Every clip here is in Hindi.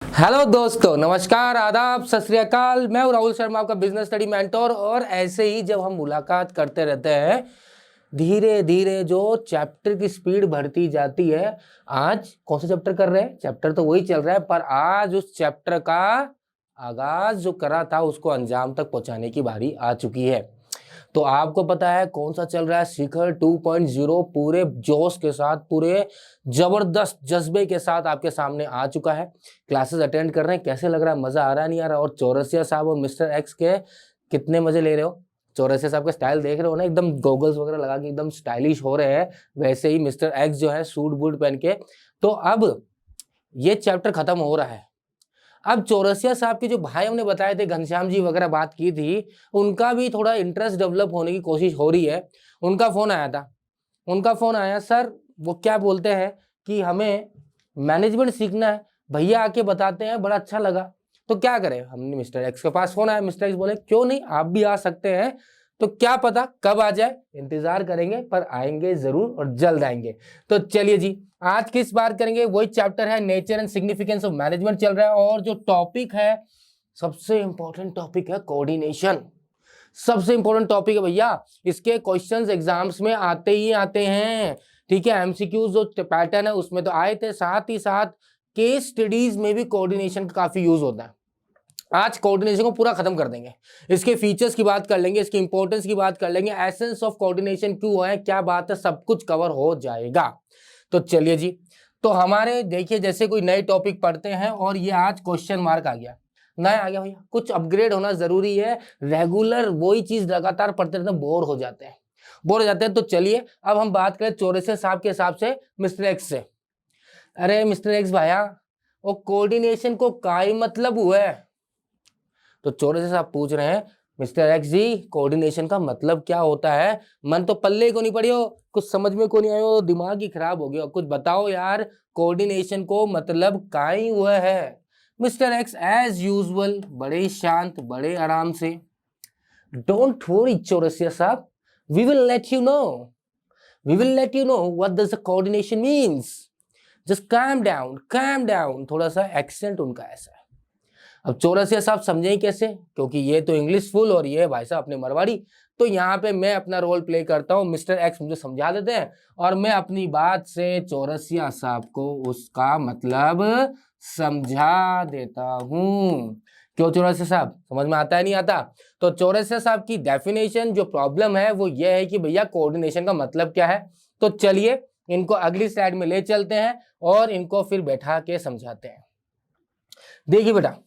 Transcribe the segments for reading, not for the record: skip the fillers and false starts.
हेलो दोस्तों, नमस्कार, आदाब, सत श्री अकाल। मैं हूं राहुल शर्मा, आपका बिजनेस स्टडी मेंटोर। और ऐसे ही जब हम मुलाकात करते रहते हैं, धीरे धीरे जो चैप्टर की स्पीड बढ़ती जाती है। आज कौन सा चैप्टर कर रहे हैं? चैप्टर तो वही चल रहा है, पर आज उस चैप्टर का आगाज जो करा था उसको अंजाम तक पहुंचाने की बारी आ चुकी है। तो आपको पता है कौन सा चल रहा है? शिखर 2.0 पूरे जोश के साथ, पूरे जबरदस्त जज्बे के साथ आपके सामने आ चुका है। क्लासेस अटेंड कर रहे हैं, कैसे लग रहा है? मजा आ रहा है, नहीं आ रहा? और चौरसिया साहब और मिस्टर एक्स के कितने मजे ले रहे हो? चौरसिया साहब का स्टाइल देख रहे हो ना, एकदम गॉगल्स वगैरह लगा के एकदम स्टाइलिश हो रहे हैं। वैसे ही मिस्टर एक्स जो है सूट बूट पहन के। तो अब ये चैप्टर खत्म हो रहा है। अब चौरसिया साहब के जो भाई हमने बताए थे, घनश्याम जी वगैरह बात की थी, उनका भी थोड़ा इंटरेस्ट डेवलप होने की कोशिश हो रही है। उनका फोन आया था। उनका फोन आया, सर वो क्या बोलते हैं कि हमें मैनेजमेंट सीखना है, भैया आके बताते हैं, बड़ा अच्छा लगा। तो क्या करें? हमने मिस्टर एक्स के पास फोन आया, मिस्टर एक्स बोले क्यों नहीं, आप भी आ सकते हैं। तो क्या पता कब आ जाए, इंतजार करेंगे, पर आएंगे जरूर और जल्द आएंगे। तो चलिए जी, आज किस बात करेंगे? वही चैप्टर है nature and significance of management चल रहा है। और जो टॉपिक है, सबसे इंपॉर्टेंट टॉपिक है कोऑर्डिनेशन। सबसे इंपॉर्टेंट टॉपिक है भैया। इसके क्वेश्चंस एग्जाम्स में आते ही आते हैं। ठीक है, एमसीक्यूज जो पैटर्न है उसमें तो आए थे, साथ ही साथ केस स्टडीज में भी कोऑर्डिनेशन का काफी यूज होता है। आज कोऑर्डिनेशन को पूरा खत्म कर देंगे। इसके फीचर्स की बात कर लेंगे, इसकी इंपॉर्टेंस की बात कर लेंगे, एसेंस ऑफ कोऑर्डिनेशन क्यों है, क्या बात है, सब कुछ कवर हो जाएगा। तो चलिए जी, तो हमारे देखिए जैसे कोई नए टॉपिक पढ़ते हैं और ये आज क्वेश्चन मार्क आ गया, नया आ गया भैया, कुछ अपग्रेड होना जरूरी है। रेगुलर वही चीज लगातार पढ़ते रहते हैं, बोर हो जाते हैं, बोर हो जाते हैं। तो चलिए अब हम बात करें चौरसिया साहब के हिसाब से मिस्टर एक्स से। अरे मिस्टर एक्स भैया, वो कोऑर्डिनेशन को काय मतलब हुआ है? तो चौरसिया साहब पूछ रहे हैं, मिस्टर एक्स जी, कोऑर्डिनेशन का मतलब क्या होता है? मन तो पल्ले को नहीं पड़ी हो, कुछ समझ में को नहीं आयो, दिमाग ही खराब हो गया, कुछ बताओ यार, कोऑर्डिनेशन को मतलब काई हुआ है? मिस्टर एक्स एज यूजुअल बड़े शांत, बड़े आराम से, डोंट वरी चौरसिया साहब, we will let you know, we will let you know what does the coordination means. Just calm down. थोड़ा सा एक्सेंट उनका ऐसा है। अब चौरसिया साहब समझे कैसे? क्योंकि ये तो इंग्लिश फुल और ये भाई साहब अपने मरवाड़ी। तो यहाँ पे मैं अपना रोल प्ले करता हूँ, मिस्टर एक्स मुझे समझा देते हैं और मैं अपनी बात से चौरसिया साहब को उसका मतलब समझा देता हूँ। क्यों चौरसिया साहब, समझ में आता है नहीं आता? तो चौरसिया साहब की डेफिनेशन जो प्रॉब्लम है वो ये है कि भैया कोऑर्डिनेशन का मतलब क्या है। तो चलिए इनको अगली स्लाइड में ले चलते हैं और इनको फिर बैठा के समझाते हैं। देखिए बेटा,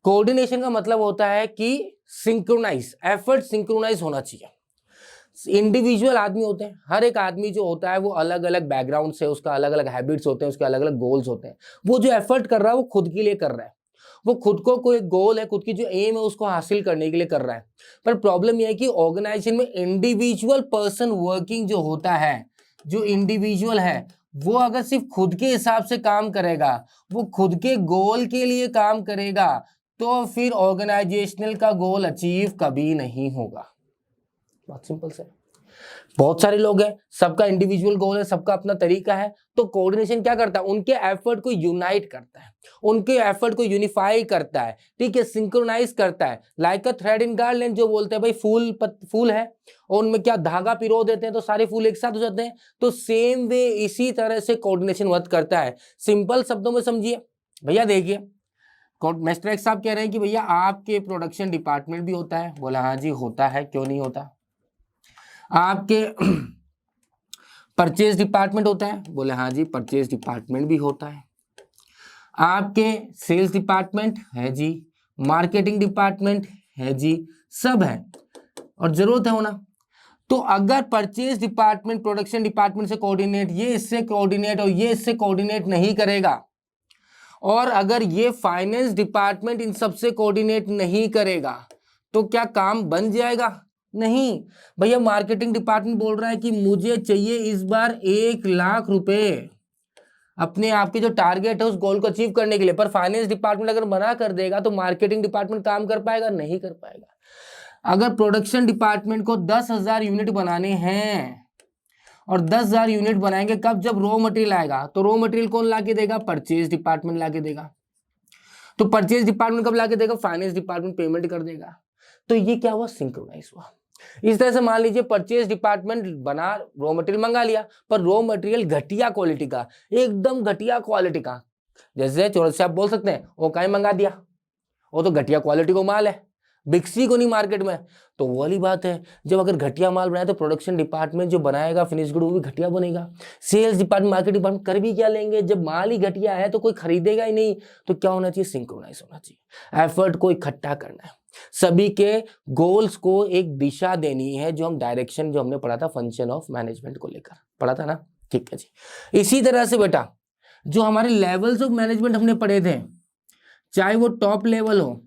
कोऑर्डिनेशन का मतलब होता है कि सिंक्रोनाइज, एफर्ट सिंक्रोनाइज होना चाहिए। इंडिविजुअल आदमी होते हैं, हर एक आदमी जो होता है वो अलग अलग बैकग्राउंड से, उसका अलग अलग हैबिट्स होते हैं, उसके अलग अलग गोल्स होते हैं। वो जो एफर्ट कर रहा है वो खुद के लिए कर रहा है, वो खुद को कोई गोल है, खुद की जो एम है उसको हासिल करने के लिए कर रहा है। पर प्रॉब्लम यह है कि ऑर्गेनाइजेशन में इंडिविजुअल पर्सन वर्किंग जो होता है, जो इंडिविजुअल है, वो अगर सिर्फ खुद के हिसाब से काम करेगा, वो खुद के गोल के लिए काम करेगा, तो फिर ऑर्गेनाइजेशनल का गोल अचीव कभी नहीं होगा। बहुत सिंपल से। बहुत सारे लोग हैं, सबका इंडिविजुअल गोल है, सबका अपना तरीका है। तो कोऑर्डिनेशन क्या करता है? उनके एफर्ट को यूनाइट करता है, उनके एफर्ट को यूनिफाई करता है, ठीक है, सिंक्रोनाइज करता है। Like a thread in garland, जो बोलते हैं भाई फूल है और उनमें क्या धागा पिरो देते हैं तो सारे फूल एक साथ हो जाते हैं। तो सेम वे इसी तरह से कोऑर्डिनेशन वर्क करता है। सिंपल शब्दों में समझिए भैया। देखिए मिस्टर एक्स साहब कह रहे हैं कि भैया आपके प्रोडक्शन डिपार्टमेंट भी होता है। बोला हाँ जी होता है, क्यों नहीं होता। आपके परचेज डिपार्टमेंट होता है। बोले हाँ जी परचेज डिपार्टमेंट भी होता है। आपके सेल्स डिपार्टमेंट है जी, मार्केटिंग डिपार्टमेंट है जी, सब है और जरूरत है होना। तो अगर परचेज डिपार्टमेंट प्रोडक्शन डिपार्टमेंट से कोऑर्डिनेट, ये इससे कोऑर्डिनेट और ये इससे कोऑर्डिनेट नहीं करेगा, और अगर ये फाइनेंस डिपार्टमेंट इन सबसे कोऑर्डिनेट नहीं करेगा, तो क्या काम बन जाएगा? नहीं भैया। मार्केटिंग डिपार्टमेंट बोल रहा है कि मुझे चाहिए इस बार 1,00,000 रुपए, अपने आप के जो टारगेट है उस गोल को अचीव करने के लिए। पर फाइनेंस डिपार्टमेंट अगर मना कर देगा तो मार्केटिंग डिपार्टमेंट काम कर पाएगा? नहीं कर पाएगा। अगर प्रोडक्शन डिपार्टमेंट को 10,000 यूनिट बनाने हैं और 10,000 यूनिट बनाएंगे कब? जब रॉ मटेरियल आएगा। तो रॉ मटेरियल कौन ला के देगा? परचेज डिपार्टमेंट ला के देगा। तो परचेज डिपार्टमेंट कब लाके देगा, फाइनेंस डिपार्टमेंट पेमेंट कर देगा। तो ये क्या हुआ, सिंक्रोनाइज हुआ। इस तरह से मान लीजिए परचेज डिपार्टमेंट बना, रॉ मटेरियल मंगा लिया, पर रॉ मटेरियल घटिया क्वालिटी का, एकदम घटिया क्वालिटी का, जैसे चौरसिया आप बोल सकते हैं वो काहे मंगा दिया, वो तो घटिया क्वालिटी को माल है, बिक्सी को नहीं मार्केट में। तो वो वाली बात है, जब अगर घटिया माल बनाए तो प्रोडक्शन डिपार्टमेंट जो बनाएगा फिनिश गुड वो भी घटिया बनेगा। सेल्स डिपार्टमेंट, मार्केट डिपार्टमेंट कर भी क्या लेंगे, जब माल ही घटिया है तो कोई खरीदेगा ही नहीं। तो क्या होना चाहिए, सिंक्रोनाइज होना चाहिए, एफर्ट को इकट्ठा करना है, सभी के गोल्स को एक दिशा देनी है, जो हम डायरेक्शन जो हमने पढ़ा था फंक्शन ऑफ मैनेजमेंट को लेकर पढ़ा था ना, ठीक है जी। इसी तरह से बेटा जो हमारे लेवल्स ऑफ मैनेजमेंट हमने पढ़े थे, चाहे वो टॉप लेवल हो,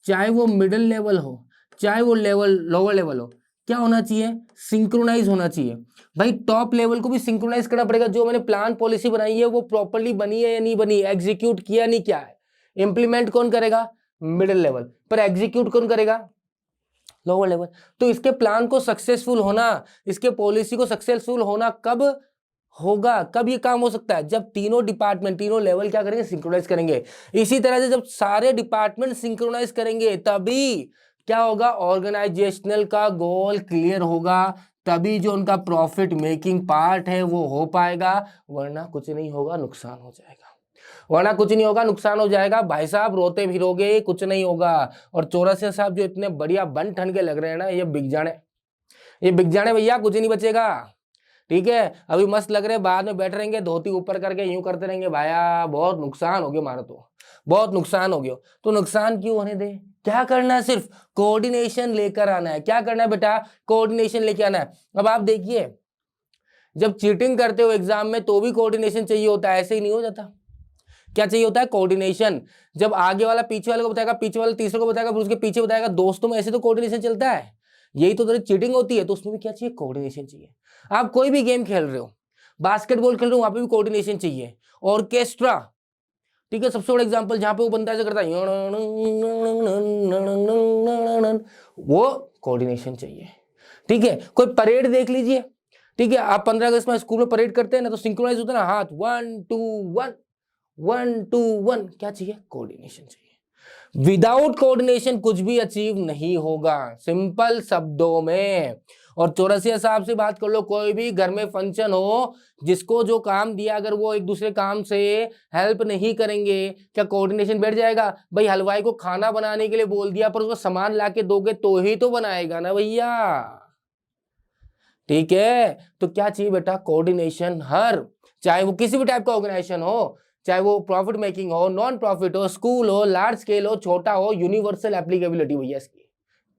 चाहे वो मिडिल लेवल हो, चाहे वो लेवल लोअर लेवल हो, क्या होना चाहिए, सिंक्रोनाइज होना चाहिए। भाई टॉप लेवल को भी सिंक्रोनाइज करना पड़ेगा, जो मैंने प्लान पॉलिसी बनाई है वो प्रॉपर्ली बनी है या नहीं बनी, एग्जीक्यूट किया नहीं क्या है, इंप्लीमेंट कौन करेगा, मिडिल लेवल, पर एग्जीक्यूट कौन करेगा, लोअर लेवल। तो इसके प्लान को सक्सेसफुल होना, इसके पॉलिसी को सक्सेसफुल होना कब होगा, कब ये काम हो सकता है, जब तीनों डिपार्टमेंट, तीनों लेवल क्या करेंगे, सिंक्रोनाइज करेंगे। इसी तरह से जब सारे डिपार्टमेंट सिंक्रोनाइज करेंगे तभी क्या होगा, ऑर्गेनाइजेशनल का गोल क्लियर होगा, तभी जो उनका प्रॉफिट मेकिंग पार्ट है वो हो पाएगा, वरना कुछ नहीं होगा, नुकसान हो जाएगा, वरना कुछ नहीं होगा, नुकसान हो जाएगा। भाई साहब रोते फिरोगे कुछ नहीं होगा। और चौरसिया साहब जो इतने बढ़िया बन ठन के लग रहे हैं ना, ये बिक जाने, ये बिक जाने भैया, कुछ नहीं बचेगा, ठीक है। अभी मस्त लग रहे, बाद में बैठ रहेंगे धोती ऊपर करके यूं करते रहेंगे, भाया बहुत नुकसान हो गया हमारा, तो बहुत नुकसान हो गया। तो नुकसान क्यों होने दे, क्या करना है, सिर्फ कोऑर्डिनेशन लेकर आना है। क्या करना है बेटा, कोऑर्डिनेशन लेके आना है। अब आप देखिए, जब चीटिंग करते हो एग्जाम में तो भी कोऑर्डिनेशन चाहिए होता है, ऐसे ही नहीं हो जाता। क्या चाहिए होता है, कोऑर्डिनेशन। जब आगे वाला पीछे वाले को बताएगा, पीछे वाला तीसरे को बताएगा, फिर उसके पीछे बताएगा, दोस्तों में ऐसे तो कोऑर्डिनेशन चलता है। यही तो थोड़ी चीटिंग होती है। तो उसमें भी क्या चाहिए, कोऑर्डिनेशन चाहिए। आप कोई भी गेम खेल रहे हो, बास्केटबॉल खेल रहे हो, वहां पे भी कोऑर्डिनेशन चाहिए। ऑर्केस्ट्रा, ठीक है, सबसे बड़ा एग्जांपल, जहां पे वो बंदा ऐसा करता है, वो कोऑर्डिनेशन चाहिए, ठीक है। कोई परेड देख लीजिए, ठीक है, आप 15 अगस्त में स्कूल में परेड करते हैं ना, तो सिंक्रोनाइज होता है ना, हाथ 1 2 1 1 2 1, क्या चाहिए, कोऑर्डिनेशन चाहिए। विदाउट कोऑर्डिनेशन कुछ भी अचीव नहीं होगा, सिंपल शब्दों में। और चौरसिया साहब से बात कर लो, कोई भी घर में फंक्शन हो, जिसको जो काम दिया अगर वो एक दूसरे काम से हेल्प नहीं करेंगे, क्या कोऑर्डिनेशन बैठ जाएगा। भाई हलवाई को खाना बनाने के लिए बोल दिया, पर उसको सामान लाके दोगे तो ही तो बनाएगा ना भैया, ठीक है। तो क्या चाहिए बेटा, कोऑर्डिनेशन। हर, चाहे वो किसी भी टाइप का ऑर्गेनाइजेशन हो, चाहे वो प्रॉफिट मेकिंग हो, नॉन प्रॉफिट हो, स्कूल हो, लार्ज स्केल हो, छोटा हो, यूनिवर्सल एप्लीकेबिलिटी भैया इसकी।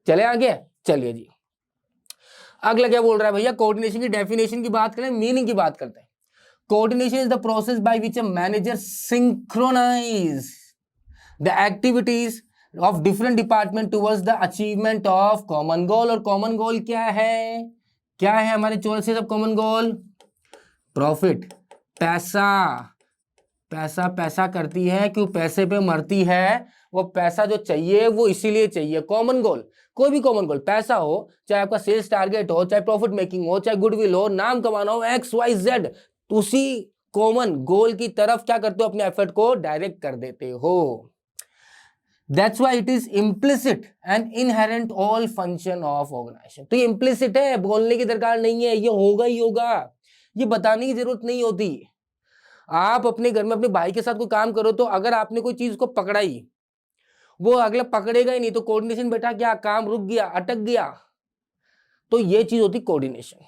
चले आगे, चलिए जी। अगला क्या बोल रहा है भैया, कोऑर्डिनेशन की डेफिनेशन की बात करें, मीनिंग की बात करते हैं। Coordination is the process by which a manager synchronise the activities of different department towards the achievement of common goal. और कॉमन गोल क्या है, क्या है हमारे चौरसिया सब कॉमन गोल, प्रॉफिट, पैसा। पैसा पैसा करती है, क्यों, पैसे पे मरती है। वो पैसा जो चाहिए वो इसीलिए चाहिए। कॉमन गोल, कोई भी कॉमन गोल, पैसा हो, चाहे आपका सेल्स टारगेट हो, चाहे प्रॉफिट मेकिंग हो, चाहे गुडविल हो, नाम कमाना हो, XYZ, उसी कॉमन गोल की तरफ क्या करते हो, अपने एफर्ट को डायरेक्ट कर देते हो। That's why it is implicit and inherent all function of organization। तो ये implicit है, बोलने की दरकार नहीं है, ये होगा ही होगा, ये बताने की जरूरत नहीं होती। आप अपने घर में अपने भाई के साथ कोई काम करो, तो अगर आपने कोई चीज को पकड़ाई, वो अगला पकड़ेगा ही नहीं, तो कोऑर्डिनेशन बेटा क्या, काम रुक गया, अटक गया। तो ये चीज होती कोऑर्डिनेशन,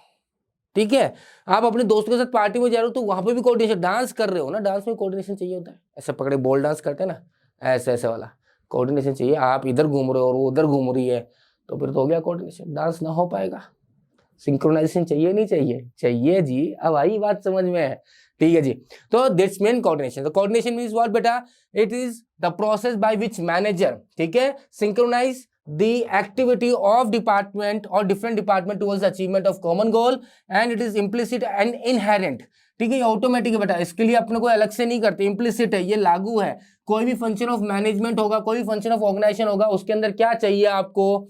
ठीक है। आप अपने दोस्तों के साथ पार्टी में जा रहे हो, तो वहां पे भी कोऑर्डिनेशन, डांस कर रहे हो ना, डांस में कोऑर्डिनेशन चाहिए होता है। ऐसे पकड़े बॉल डांस करते हैं ना, ऐसे ऐसे वाला कोऑर्डिनेशन चाहिए। आप इधर घूम रहे हो और वो उधर घूम रही है, तो फिर तो हो गया कोऑर्डिनेशन, डांस ना हो पाएगा। सिंक्रोनाइजेशन चाहिए नहीं चाहिए, चाहिए जी। अब आई बात समझ में है, ठीक है जी। तो दिस मीन कोऑर्डिनेशन। तो कोऑर्डिनेशन मींस व्हाट बेटा, it is the process by which manager, ठीक है, synchronise the activity of department और different department towards achievement of common goal, and it is implicit and inherent, ठीक है। ये ऑटोमेटिक है बेटा, इसके लिए अपने को अलग से नहीं करते, इम्प्लिसिट है, ये लागू है। कोई भी फंक्शन ऑफ मैनेजमेंट होगा, कोई भी फंक्शन ऑफ ऑर्गेनाइजेशन होगा, उसके अंदर क्या चाहिए आपको,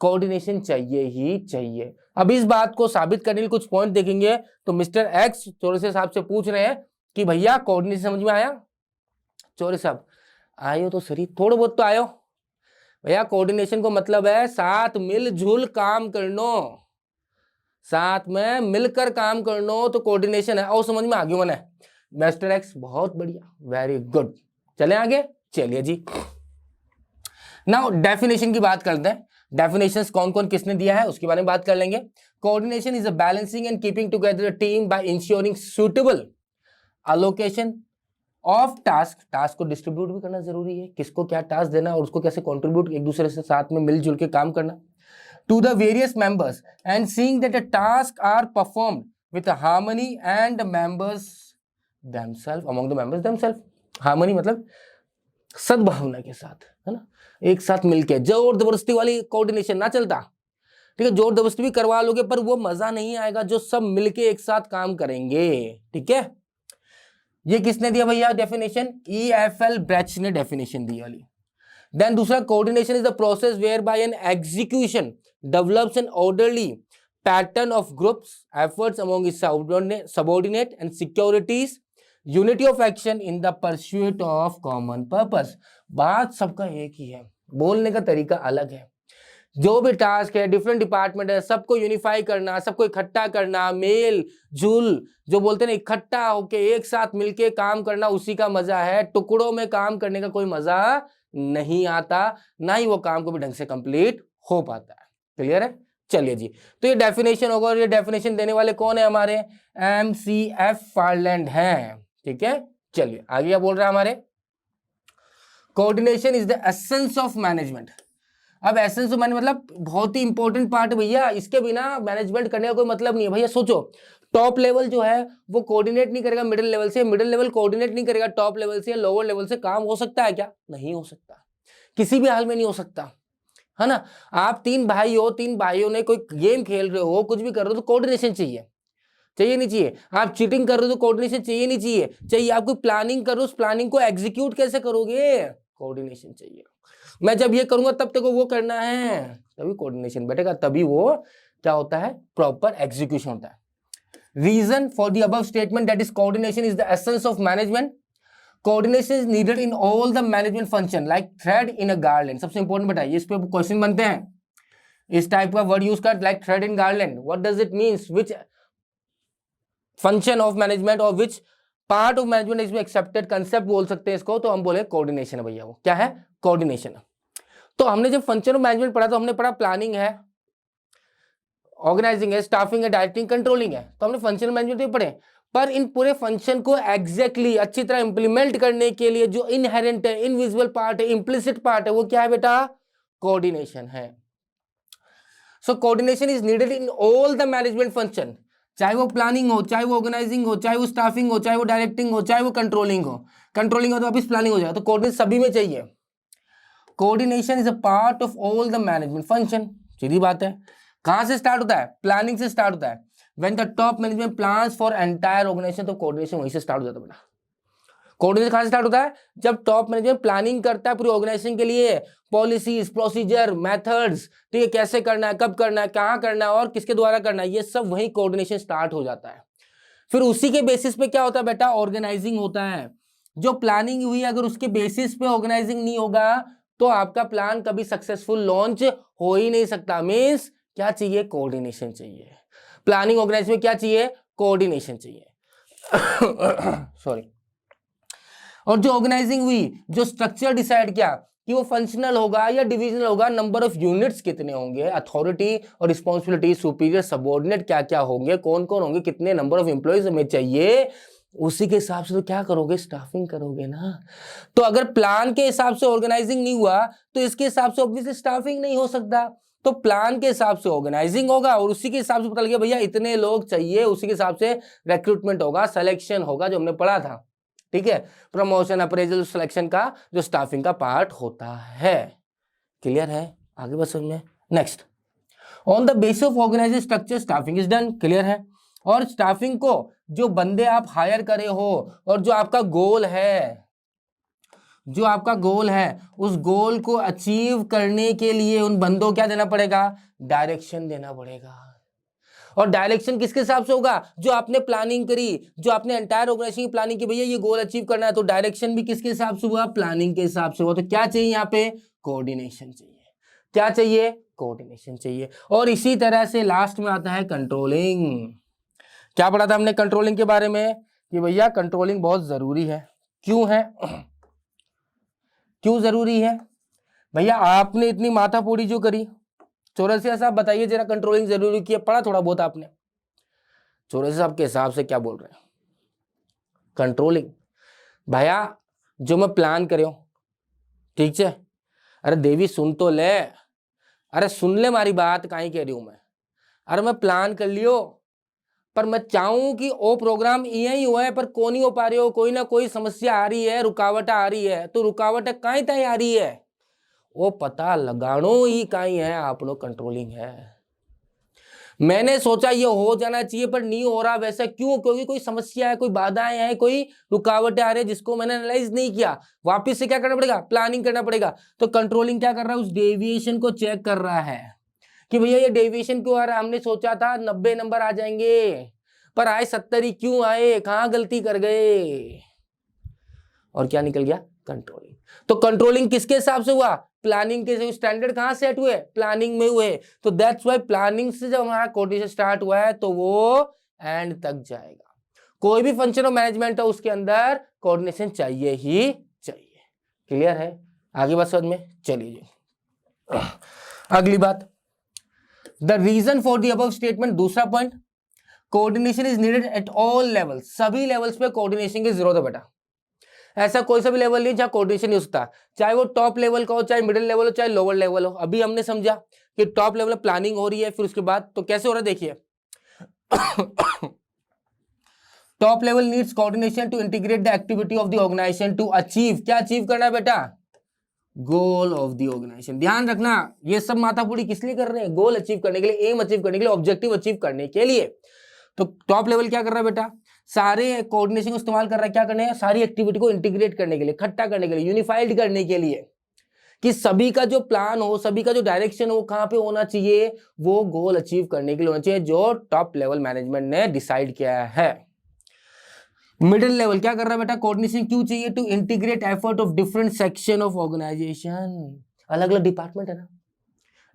कोऑर्डिनेशन चाहिए ही चाहिए। अब इस बात को साबित करने के लिए कुछ पॉइंट देखेंगे। तो मिस्टर एक्स चौरसिया साहब से पूछ रहे हैं कि भैया कोऑर्डिनेशन समझ में आया। चौरसिया साहब, आयो तो सही, थोड़ा बहुत तो आयो भैया। कोऑर्डिनेशन को मतलब है साथ मिलजुल काम करनो, साथ में मिलकर काम करनो तो कोऑर्डिनेशन है। और समझ में आ गया मैंने, मिस्टर एक्स बहुत बढ़िया, वेरी गुड। चले आगे, चलिए जी। नाउ डेफिनेशन की बात करते हैं। डेफिनेशंस कौन कौन किसने दिया है उसके बारे में बात कर लेंगे। Coordination is a balancing and keeping together a team by ensuring suitable allocation of task. Task को डिस्ट्रीब्यूट भी करना जरूरी है, किसको क्या टास्क देना और उसको कैसे कंट्रीब्यूट, एक दूसरे से साथ में मिलजुल के काम करना। To the various members and seeing that the task are performed with harmony and members themselves, among the members themselves. Harmony मतलब सद्भावना के साथ, है ना, एक साथ मिलके। जोर जबरदस्ती वाली कोऑर्डिनेशन ना चलता, ठीक है। जोर जबरदस्ती भी करवा लोगे पर वो मजा नहीं आएगा जो सब मिलके एक साथ काम करेंगे, ठीक है। ये किसने दिया भैया डेफिनेशन? EFL ब्रैच ने डेफिनेशन दी वाली। देन दूसरा, coordination is the process whereby an execution develops an orderly pattern of groups efforts among its subordinate and securities, unity of action in the pursuit of common purpose. बात सबका एक ही है, बोलने का तरीका अलग है। जो भी टास्क है, डिफरेंट डिपार्टमेंट है, सबको यूनिफाई करना, सबको इकट्ठा करना, मेल जुल जो बोलते हैं ना, इकट्ठा होके एक साथ मिलके काम करना, उसी का मजा है। टुकड़ों में काम करने का कोई मजा नहीं आता, ना ही वो काम को भी ढंग से कंप्लीट हो पाता है। क्लियर है? चलिए जी, तो ये डेफिनेशन होगा और ये डेफिनेशन देने वाले कौन है हमारे? MCF फारलैंड हैं, ठीक है। चलिए आगे क्या बोल रहा है हमारे? Coordination is the essence of management. अब एसेंस ऑफ मैनेजमेंट मतलब बहुत ही इंपॉर्टेंट पार्ट है भैया, इसके बिना मैनेजमेंट करने का कोई मतलब नहीं है भैया। सोचो, टॉप लेवल जो है वो कोऑर्डिनेट नहीं करेगा मिडिल लेवल से, मिडिल लेवल कोऑर्डिनेट नहीं करेगा टॉप लेवल से, लोअर लेवल से। काम हो सकता है क्या? नहीं हो सकता, किसी भी हाल में नहीं हो सकता, है ना। आप तीन भाई हो, तीन भाइयों ने कोई गेम खेल रहे हो, कुछ भी कर रहे हो तो कोऑर्डिनेशन चाहिए, चाहिए नहीं चाहिए? आप चीटिंग कर रहे हो तो कोऑर्डिनेशन चाहिए नहीं चाहिए? चाहिए। आप कोई प्लानिंग कर रहे हो, उस प्लानिंग को एग्जीक्यूट कैसे करोगे? कोऑर्डिनेशन चाहिए। मैं जब ये करूंगा तब तक वो करना है, तभी कोऑर्डिनेशन बैठेगा, तभी वो क्या होता है? प्रॉपर एग्जीक्यूशन होता है। Reason for the above statement that is coordination is the essence of management. Coordination is needed in all the management function like thread in a garland. सबसे इंपॉर्टेंट बताइए, इस पे क्वेश्चन बनते हैं, इस टाइप का वर्ड यूज कर, like thread in garland, what does it means? Which function of management और which part of management is accepted concept बोल सकते हैं इसको, तो हम बोले कोऑर्डिनेशन है भैया। वो क्या है? कोऑर्डिनेशन। तो हमने जब फंक्शन ऑफ मैनेजमेंट पढ़ा तो हमने पढ़ा प्लानिंग है, ऑर्गेनाइजिंग है, स्टाफिंग है, डायरेक्टिंग, कंट्रोलिंग है। तो हमने फंक्शन मैनेजमेंट भी पढ़े, पर इन पूरे फंक्शन को एग्जैक्टली अच्छी तरह इंप्लीमेंट करने के लिए जो इनहेरेंट है, इनविजिबल पार्ट है, इम्प्लिसिट पार्ट है, वो क्या है बेटा? कोऑर्डिनेशन है। So coordination is needed in all the management function, चाहे वो प्लानिंग हो, चाहे वो ऑर्गेनाइजिंग हो, चाहे वो स्टाफिंग हो, चाहे वो डायरेक्टिंग हो, चाहे वो कंट्रोलिंग हो। कंट्रोलिंग हो तो वापिस प्लानिंग हो जाएगा, तो कोऑर्डिनेशन सभी में चाहिए। Coordination is a part of all the management function. सीधी बात है। कहां से स्टार्ट होता है? प्लानिंग से स्टार्ट होता है। When the top management plans for entire organisation, तो कोऑर्डिनेशन वहीं से स्टार्ट हो जाता है बेटा। कोऑर्डिनेशन कहां से स्टार्ट होता है? जब टॉप मैनेजमेंट प्लानिंग करता है पूरी ऑर्गेनाइजेशन के लिए, पॉलिसीज, प्रोसीजर, मेथड्स, ठीक है, कैसे करना है, कब करना है, कहां करना है और किसके द्वारा करना है, ये सब वहीं कोऑर्डिनेशन स्टार्ट हो जाता है। फिर उसी के बेसिस पे क्या होता है बेटा? ऑर्गेनाइजिंग होता है। जो प्लानिंग हुई अगर उसके बेसिस पे ऑर्गेनाइजिंग नहीं होगा तो आपका प्लान कभी सक्सेसफुल लॉन्च हो ही नहीं सकता। मींस क्या चाहिए? कोऑर्डिनेशन चाहिए। प्लानिंग ऑर्गेनाइजिंग में क्या चाहिए? कोऑर्डिनेशन चाहिए। सॉरी। और जो ऑर्गेनाइजिंग हुई, जो स्ट्रक्चर डिसाइड किया कि वो फंक्शनल होगा या डिविजनल होगा, नंबर ऑफ यूनिट्स कितने होंगे, अथॉरिटी और रिस्पॉन्सिबिलिटी, सुपीरियर, सबऑर्डिनेट क्या क्या होंगे, कौन कौन होंगे, कितने नंबर ऑफ एम्प्लॉइज हमें चाहिए, उसी के हिसाब से तो क्या करोगे? स्टाफिंग करोगे ना। तो अगर प्लान के हिसाब से ऑर्गेनाइजिंग नहीं हुआ तो इसके हिसाब से ऑब्वियसली स्टाफिंग नहीं हो सकता। तो प्लान के हिसाब से ऑर्गेनाइजिंग होगा और उसी के हिसाब से पता लगे भैया इतने लोग चाहिए, उसी के हिसाब से रिक्रूटमेंट होगा, सिलेक्शन होगा, जो हमने पढ़ा था, ठीक है। प्रमोशन, अप्रेजल, सिलेक्शन का जो स्टाफिंग का पार्ट होता है। क्लियर है? आगे बस में next, on the basis of organisation structure staffing is done. Clear है? और स्टाफिंग को जो बंदे आप हायर करे हो और जो आपका गोल है, जो आपका गोल है, उस गोल को अचीव करने के लिए उन बंदों क्या देना पड़ेगा? डायरेक्शन देना पड़ेगा। और डायरेक्शन किसके हिसाब से होगा, जो आपने प्लानिंग करी, जो आपने एंटायर ऑर्गेनाइजेशन की प्लानिंग की, भैया ये गोल अचीव करना है, तो डायरेक्शन भी किसके हिसाब से हुआ, प्लानिंग के हिसाब से हुआ। तो क्या चाहिए यहाँ पे, कोऑर्डिनेशन चाहिए। क्या चाहिए, कोऑर्डिनेशन चाहिए। और इसी तरह से लास्ट में आता है कंट्रोलिंग। क्या पढ़ा था हमने कंट्रोलिंग के बारे में, कि भैया कंट्रोलिंग बहुत जरूरी है। क्यों है, क्यों जरूरी है भैया, आपने इतनी माथापूरी जो करी, चौरसिया साहब बताइए जरा, कंट्रोलिंग जरूरी की है, पढ़ा थोड़ा बहुत आपने, चौरसिया साहब के हिसाब से क्या बोल रहे हैं, कंट्रोलिंग भैया जो मैं प्लान करे हूं, ठीक है, अरे देवी सुन तो ले, अरे सुन ले मारी बात, काहे कह रही हूं मैं, अरे मैं प्लान कर लियो, पर मैं चाहूं कि वो प्रोग्राम यही हुआ है, पर को नहीं हो पा रही हो, कोई ना कोई समस्या आ रही है, रुकावट आ रही है, तो रुकावट काहे ताई आ रही है, वो पता लगानो ही काई है, आप लोग कंट्रोलिंग है। मैंने सोचा ये हो जाना चाहिए पर नहीं हो रहा, वैसा क्यों, क्योंकि कोई समस्या है, कोई बाधाएं हैं, कोई रुकावटें आ रही है जिसको मैंने एनालाइज नहीं किया, वापस से क्या करना पड़ेगा, प्लानिंग करना पड़ेगा। तो कंट्रोलिंग क्या कर रहा है, उस डेविएशन को चेक कर रहा है कि भैया ये डेविएशन क्यों आ रहा है, हमने सोचा था 90 नंबर आ जाएंगे पर आए 70 ही क्यों आए, कहां गलती कर गए, और क्या निकल गया, कंट्रोलिंग। तो कंट्रोलिंग किसके हिसाब से हुआ, प्लानिंग के, स्टैंडर्ड कहां सेट हुए, प्लानिंग में हुए। तो दैट्स व्हाई प्लानिंग से जब हमारा कोऑर्डिनेशन स्टार्ट हुआ है तो वो एंड तक जाएगा। कोई भी फंक्शन ऑफ मैनेजमेंट है उसके अंदर कोऑर्डिनेशन चाहिए ही चाहिए। क्लियर है, आगे बात समझ में, चलिए जी अगली बात, the reason for the above statement, दूसरा point, coordination is needed at all levels, सभी लेवल्स पे कोऑर्डिनेशन की जरूरत है बेटा। ऐसा कोई सा भी लेवल नहीं जहां कोऑर्डिनेशन नहीं होता, चाहे वो टॉप लेवल का हो, चाहे मिडिल लेवल हो, चाहे लोअर लेवल हो। अभी हमने समझा कि टॉप लेवल में प्लानिंग हो रही है, फिर उसके बाद तो कैसे हो रहा है देखिए top level needs coordination to integrate the activity of the organisation to achieve, क्या अचीव करना है बेटा, गोल ऑफ द ऑर्गेनाइजेशन। ध्यान रखना ये सब माथापूरी किस लिए कर रहे हैं, गोल अचीव करने के लिए, एम अचीव करने के लिए, ऑब्जेक्टिव अचीव करने के लिए। तो टॉप लेवल क्या कर रहा है बेटा, सारे कोऑर्डिनेशन को इस्तेमाल कर रहा है, क्या करने है, सारी एक्टिविटी को इंटीग्रेट करने के लिए, इकट्ठा करने के लिए, यूनिफाइड करने के लिए, कि सभी का जो प्लान हो, सभी का जो डायरेक्शन हो, कहां पे होना चाहिए, वो गोल अचीव करने के लिए होना चाहिए, जो टॉप लेवल मैनेजमेंट ने डिसाइड किया है। मिडिल लेवल क्या कर रहा है बेटा, कोऑर्डिनेशन क्यों चाहिए, to integrate effort of different section of organisation, अलग अलग डिपार्टमेंट है ना,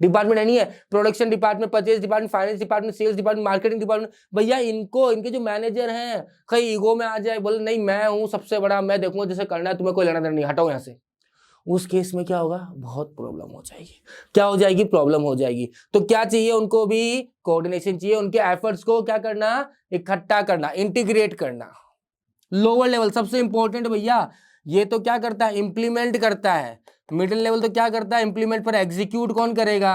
डिपार्टमेंट है नहीं है, production department, purchase department, finance department, sales department, marketing department, भैया इनको, इनके जो मैनेजर हैं कहीं ईगो में आ जाए, बोले नहीं मैं हूं सबसे बड़ा, मैं देखूंगा जैसे करना है, तुम्हें कोई लेना देना नहीं, हटाओ यहां से, उस केस में क्या होगा, बहुत प्रॉब्लम हो जाएगी। क्या हो जाएगी, प्रॉब्लम हो जाएगी। तो क्या चाहिए उनको भी, कोऑर्डिनेशन चाहिए, उनके एफर्ट्स को क्या करना, इकट्ठा करना, इंटीग्रेट करना। लोअर लेवल सबसे इंपॉर्टेंट भैया, ये तो क्या करता है, इंप्लीमेंट करता है। मिडिल लेवल तो क्या करता है, इंप्लीमेंट, पर एग्जीक्यूट कौन करेगा,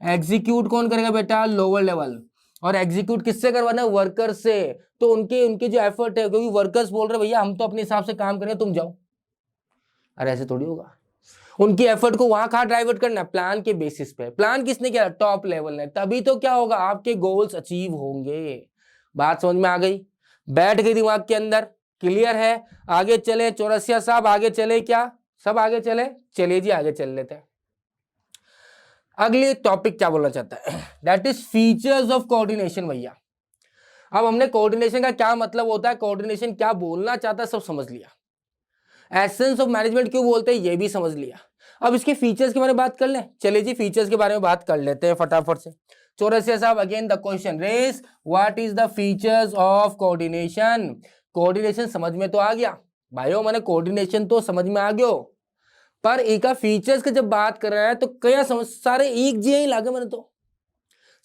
एग्जीक्यूट कौन करेगा बेटा, लोअर लेवल। और एग्जीक्यूट किससे करवाना है, वर्कर से। तो उनके उनके जो एफर्ट है, क्योंकि वर्कर्स बोल रहे भैया हम तो अपने हिसाब से काम करें, तुम जाओ, अरे ऐसे थोड़ी होगा। उनकी एफर्ट को वहां कहां डाइवर्ट करना है, प्लान के बेसिस पे। प्लान किसने किया, टॉप लेवल ने, तभी तो क्या होगा, आपके गोल्स अचीव होंगे। बात समझ में आ गई, बैठ गई दिमाग के अंदर, क्लियर है। आगे चले चौरसिया साहब, आगे चले क्या, सब आगे चले, चलिए जी आगे चल लेते हैं। अगली टॉपिक क्या बोलना चाहता है, that is features of coordination. भैया अब हमने कोऑर्डिनेशन का क्या मतलब होता है, कोऑर्डिनेशन क्या बोलना चाहता है, सब समझ लिया। एसेंस ऑफ मैनेजमेंट क्यों बोलते हैं ये भी समझ लिया। अब इसके फीचर्स के बारे में बात कर लें, चलिए जी फीचर्स के बारे में बात कर लेते हैं फटाफट से। चौरसिया साहब again the question raise, what is the features of coordination. Coordination समझ में तो आ गया भाइयों, मैंने कोऑर्डिनेशन तो समझ में आ गया, पर एक फीचर्स की जब बात कर रहे हैं तो क्या समझ, सारे एक जी ही लगे, मैंने तो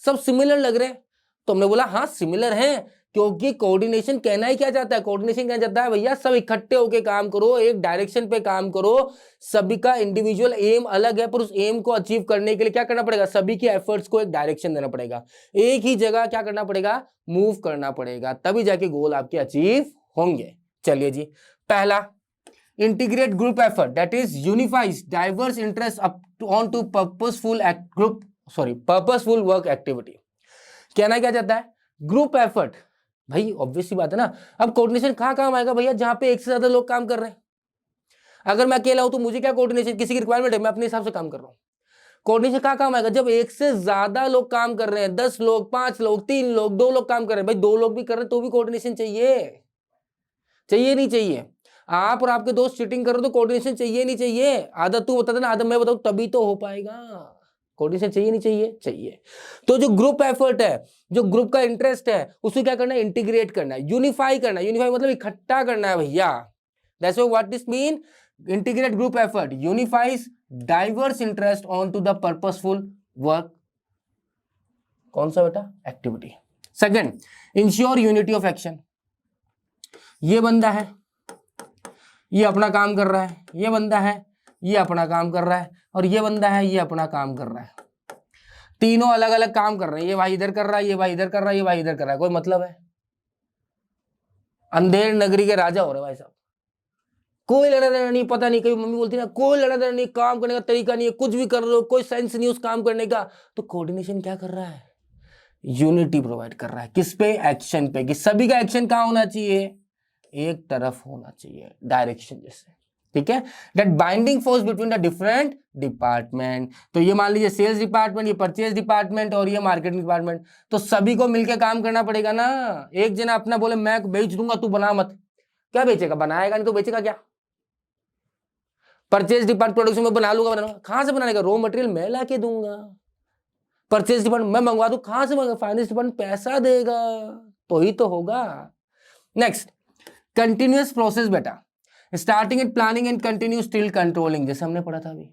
सब सिमिलर लग रहे हैं। तो हमने बोला हाँ सिमिलर हैं, क्योंकि कोऑर्डिनेशन कहना ही क्या चाहता है, कोऑर्डिनेशन क्या चाहता है भैया, सब इकट्ठे होकर काम करो, एक डायरेक्शन पे काम करो, सभी का इंडिविजुअल एम अलग है, पर उस एम को अचीव करने के लिए क्या करना पड़ेगा, सभी के एफर्ट्स को एक डायरेक्शन देना पड़ेगा, एक ही जगह क्या करना पड़ेगा, मूव करना पड़ेगा, तभी जाके गोल आपके अचीव होंगे। चलिए जी, पहला integrate group effort, that is unifies diverse interest up on to purposeful work activity. कहना क्या चाहता है, ग्रुप एफर्ट, भाई ऑब्वियस सी बात है ना। अब कोऑर्डिनेशन कहां काम आएगा भैया, जहां पे एक से ज्यादा लोग काम कर रहे हैं। अगर मैं अकेला हूं तो मुझे क्या कोऑर्डिनेशन, किसी की रिक्वायरमेंट है, मैं अपने हिसाब से काम कर रहा हूं। कोऑर्डिनेशन क्या काम आएगा? जब एक से ज्यादा लोग काम कर रहे हैं, 10 लोग, 5 लोग, 3 लोग, 2 लोग काम कर रहे हैं, भाई 2 लोग भी कर रहे हैं तो भी कोऑर्डिनेशन चाहिए, चाहिए नहीं चाहिए? आप और आपके दोस्त चीटिंग कर रहे हो तो कोऑर्डिनेशन चाहिए नहीं चाहिए? आदत तू बता देना, आदत मैं बताऊं, तभी तो हो पाएगा। कोऑर्डिनेशन चाहिए नहीं चाहिए? चाहिए। तो जो ग्रुप एफर्ट है, जो ग्रुप का इंटरेस्ट है, उसको क्या करना है? इंटीग्रेट करना है, यूनिफाई करना है। यूनिफाई मतलब इकट्ठा करना है भैया। That's what this mean, integrate group effort unifies diverse interest on to the purposeful work. कौन सा बेटा? Activity. Second, ensure unity of action. ये बंदा है, ये अपना काम कर रहा है, ये बंदा है, ये अपना काम कर रहा है, और ये बंदा है, ये अपना काम कर रहा है। तीनों अलग अलग काम कर रहे हैं। ये भाई इधर कर रहा है, ये भाई इधर कर रहा है, ये भाई इधर कर रहा है। कोई मतलब है? अंधेर नगरी के राजा हो रहे भाई साहब। कोई लेना देना नहीं, पता नहीं, कभी मम्मी बोलती ना कोई लेना देना नहीं, काम करने का तरीका नहीं है, कुछ भी कर रहे हो, कोई सेंस नहीं उस काम करने का। तो कोऑर्डिनेशन क्या कर रहा है? यूनिटी प्रोवाइड कर रहा है। किस पे? एक्शन पे। कि सभी का एक्शन कहां होना चाहिए? एक तरफ होना चाहिए, डायरेक्शन जैसे। ठीक है, that binding force between the different department. तो ये मान लीजिए सेल्स डिपार्टमेंट, ये परचेज डिपार्टमेंट और ये मार्केटिंग डिपार्टमेंट, तो सभी को मिलकर काम करना पड़ेगा ना। एक जना अपना बोले मैं बेच दूंगा, तू बना मत, क्या बेचेगा? बनाएगा नहीं तो बेचेगा क्या? परचेज डिपार्टमेंट प्रोडक्शन में बना लूंगा, बनाऊंगा, कहां से बनाएगा? रॉ मटेरियल मैं ला के दूंगा। परचेज डिपार्टमेंट मैं मंगवा दूं, कहां से मंगा? फाइनेंस डिपार्टमेंट पैसा देगा, तो ही तो होगा। नेक्स्ट, कंटिन्यूअस प्रोसेस बेटा, starting and planning and continuous till controlling. जैसे हमने पढ़ा था, अभी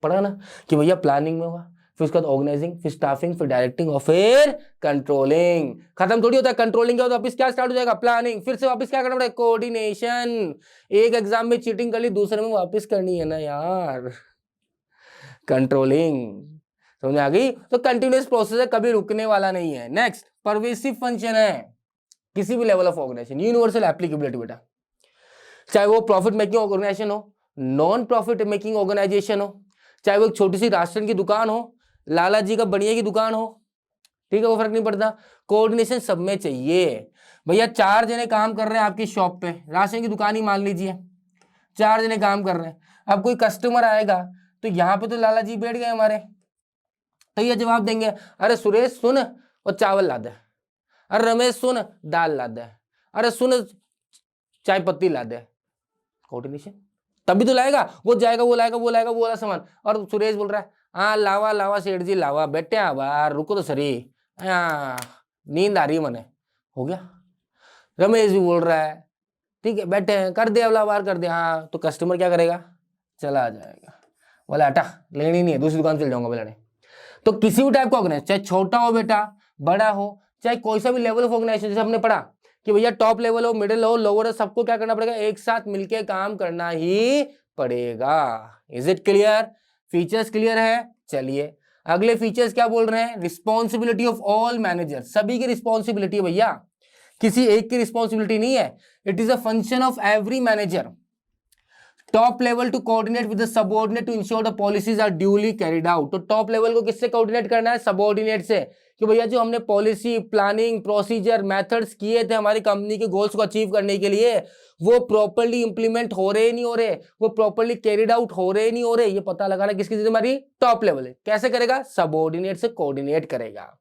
पढ़ा ना कि भैया प्लानिंग में होगा, फिर उसके बाद ऑर्गेनाइजिंग, फिर स्टाफिंग, फिर डायरेक्टिंग और फिर कंट्रोलिंग। खत्म थोड़ी होता है कंट्रोलिंग क्या होता है? वापस क्या स्टार्ट हो जाएगा? प्लानिंग। फिर से वापस क्या करना पड़ेगा? कोऑर्डिनेशन। एक एग्जाम में चीटिंग कर ली, दूसरे में वापस करनी है ना यार, कंट्रोलिंग। समझ आ गई? तो कंटिन्यूअस प्रोसेस है, कभी रुकने वाला नहीं है। नेक्स्ट, परवेसिव फंक्शन है किसी भी level of organisation, universal applicability बेटा, चाहे वो प्रॉफिट मेकिंग ऑर्गेनाइजेशन हो, नॉन प्रॉफिट मेकिंग ऑर्गेनाइजेशन हो, चाहे वो एक छोटी सी राशन की दुकान हो, लाला जी का बढ़िया की दुकान हो, ठीक है, वो फर्क नहीं पड़ता। कोऑर्डिनेशन सब में चाहिए भैया। 4 जने काम कर रहे हैं आपकी शॉप पे, राशन की दुकान ही मान लीजिए, 4 जने काम कर रहे हैं। अब कोई कस्टमर आएगा तो यहाँ पे तो लाला जी बैठ गए हमारे, तो ये जवाब देंगे, अरे सुरेश सुन और चावल ला दे, अरे रमेश सुन दाल ला दे, अरे सुन चाय पत्ती ला दे। कोऑर्डिनेशन तभी तो लाएगा, वो जाएगा, वो लाएगा, वो लाएगा, वो वाला सामान। और सुरेश बोल रहा है हाँ लावा लावा सेठ जी लावा, बैठे बार रुको तो सही, नींद आ रही है मने, हो गया। रमेश भी बोल रहा है ठीक है बैठे हैं, कर दे अगला बार कर दे, हाँ। तो कस्टमर क्या करेगा? चला जाएगा, बोला हटा लेनी नहीं है, दूसरी दुकान चल जाऊंगा बोला। तो किसी भी टाइप का ऑर्गेनाइजेशन, चाहे छोटा हो बेटा, बड़ा हो, चाहे कोई सा भी लेवल ऑफ ऑर्गेनाइजेशन, जैसे हमने पढ़ा कि भैया टॉप लेवल हो, मिडिल हो, लोअर हो, सबको क्या करना पड़ेगा? एक साथ मिलके काम करना ही पड़ेगा। Is it clear? Features clear है? चलिए अगले फीचर्स क्या बोल रहे हैं? रिस्पॉन्सिबिलिटी ऑफ ऑल मैनेजर, सभी की रिस्पॉन्सिबिलिटी है भैया, किसी एक की रिस्पॉन्सिबिलिटी नहीं है। It is a function of every manager top level to coordinate with the subordinate to ensure the policies are duly carried out. तो टॉप लेवल को किससे कोऑर्डिनेट करना है? सबऑर्डिनेट से, कि भैया जो हमने पॉलिसी, प्लानिंग, प्रोसीजर, मेथड्स किए थे हमारी कंपनी के गोल्स को अचीव करने के लिए, वो प्रॉपर्ली इंप्लीमेंट हो रहे नहीं हो रहे, वो प्रॉपर्ली कैरिड आउट हो रहे नहीं हो रहे, ये पता लगाना किसकी जिम्मेदारी? टॉप लेवल है। कैसे करेगा? सबऑर्डिनेट से कोऑर्डिनेट करेगा।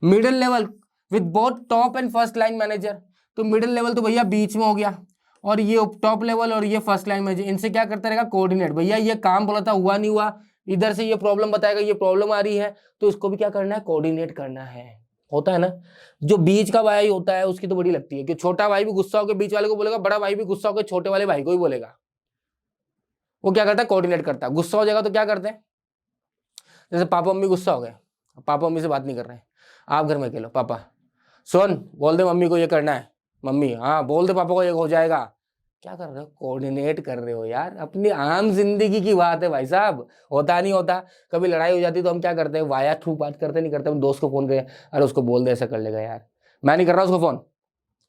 Middle level with both top and first line manager, तो मिडिल लेवल तो भैया बीच में हो गया, और ये टॉप लेवल और ये फर्स्ट लाइन मैनेजर, इनसे क्या करता रहेगा? कोऑर्डिनेट। भैया ये काम बोला था हुआ नहीं हुआ, इधर से ये प्रॉब्लम बताएगा, ये प्रॉब्लम आ रही है, तो इसको भी क्या करना है? कोऑर्डिनेट करना है। होता है ना, जो बीच का भाई होता है उसकी तो बड़ी लगती है कि छोटा भाई भी गुस्सा होकर बीच वाले को बोलेगा, बड़ा भाई भी गुस्सा होकर छोटे वाले भाई को ही बोलेगा। वो क्या करता है? कोऑर्डिनेट करता है। गुस्सा हो जाएगा तो क्या करते हैं? जैसे पापा मम्मी गुस्सा हो गए, पापा मम्मी से बात नहीं कर रहे हैं, आप घर में अकेले, पापा सुन बोल दे मम्मी को ये करना है, मम्मी हाँ बोल दे पापा को ये हो जाएगा। क्या कर रहे हो? कोऑर्डिनेट कर रहे हो यार। अपनी आम जिंदगी की बात है भाई साहब, होता नहीं होता। कभी लड़ाई हो जाती तो हम क्या करते हैं? वाया थ्रू बात करते नहीं करते, हम दोस्त को फोन करें, अरे उसको बोल दे ऐसा कर लेगा यार, मैं नहीं कर रहा उसको फोन,